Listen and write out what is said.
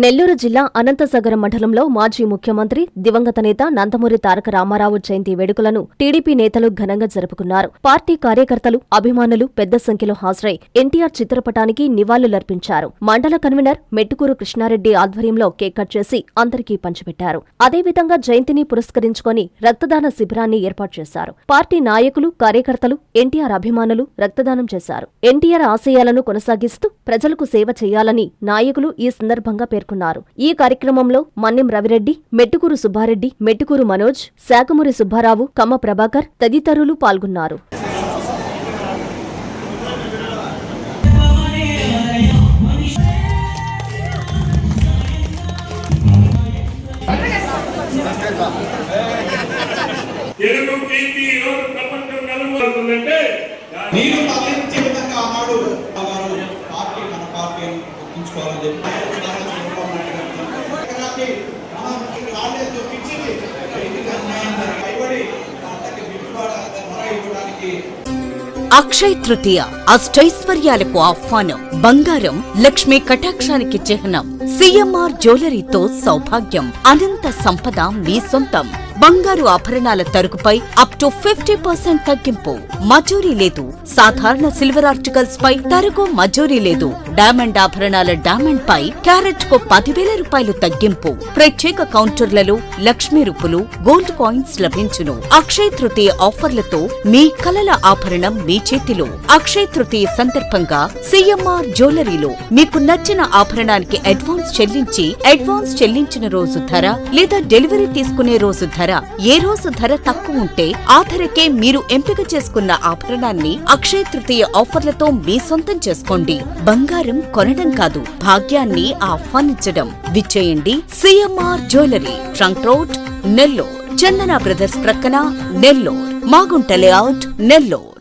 నెల్లూరు జిల్లా అనంతసాగరం మండలంలో మాజీ ముఖ్యమంత్రి దివంగత నేత నందమూరి తారక రామారావు జయంతి వేడుకలను టీడీపీ నేతలు ఘనంగా జరుపుకున్నారు. పార్టీ కార్యకర్తలు, అభిమానులు పెద్ద సంఖ్యలో హాజరై ఎన్టీఆర్ చిత్రపటానికి నివాళులర్పించారు. మండల కన్వీనర్ మెట్టుకూరు కృష్ణారెడ్డి ఆధ్వర్యంలో కేక్ కట్ చేసి అందరికీ పంచిపెట్టారు. అదేవిధంగా జయంతిని పురస్కరించుకొని రక్తదాన శిబిరాన్ని ఏర్పాటు చేశారు. పార్టీ నాయకులు, కార్యకర్తలు, ఎన్టీఆర్ అభిమానులు రక్తదానం చేశారు. ఎన్టీఆర్ ఆశయాలను కొనసాగిస్తూ ప్రజలకు సేవ చేయాలని నాయకులు ఈ సందర్భంగా పేర్కొన్నారు. ఈ కార్యక్రమంలో మన్నెం రవిరెడ్డి, మెట్టుకూరు సుబ్బారెడ్డి, మెట్టుకూరు మనోజ్, శాఖమూరి సుబ్బారావు, కమ్మ ప్రభాకర్ తదితరులు పాల్గొన్నారు. అక్షయ్ తృతీయ అష్టైశ్వర్యాలకు ఆహ్వానం. బంగారం లక్ష్మీ కటాక్షానికి చిహ్నం. సిఎంఆర్ జ్యువెలరీతో సౌభాగ్యం, అనంత సంపద మీ సొంతం. బంగారు ఆభరణాల తరుగుపై అప్ టు 50% తగ్గింపు. మజూరీ లేదు. సాధారణ సిల్వర్ ఆర్టికల్స్ పై తరుగు మజూరీ లేదు. డైమండ్ ఆభరణాల డైమండ్ పై క్యారెట్ కు 10,000 రూపాయలు తగ్గింపు. ప్రత్యేక కౌంటర్లలో లక్ష్మీ రూపులు, గోల్డ్ కాయిన్స్ లభించును. అక్షయ్ తృతీయ ఆఫర్లతో మీ కలల ఆభరణం మీ చేతిలో. అక్షయ్ తృతీయ సందర్భంగా సిఎంఆర్ జ్యువెలరీలో మీకు నచ్చిన ఆభరణానికి అడ్వాన్స్ చెల్లించిన రోజు ధర లేదా డెలివరీ తీసుకునే రోజు ధర, ఏ రోజు ధర తక్కువ ఉంటే ఆ ధరకే మీరు ఎంపిక చేసుకున్న ఆభరణాన్ని అక్షయ్ తృతీయ ఆఫర్లతో మీ సొంతం చేసుకోండి. బంగారం కొనడం కాదు, భాగ్యాన్ని ఆహ్వానించడం. విచ్చేయండి CMR jewellery, trunk road, Nellore. Chandana brothers ప్రక్కన, నెల్లూరు. మాగుంట లేఅవుట్, నెల్లూరు.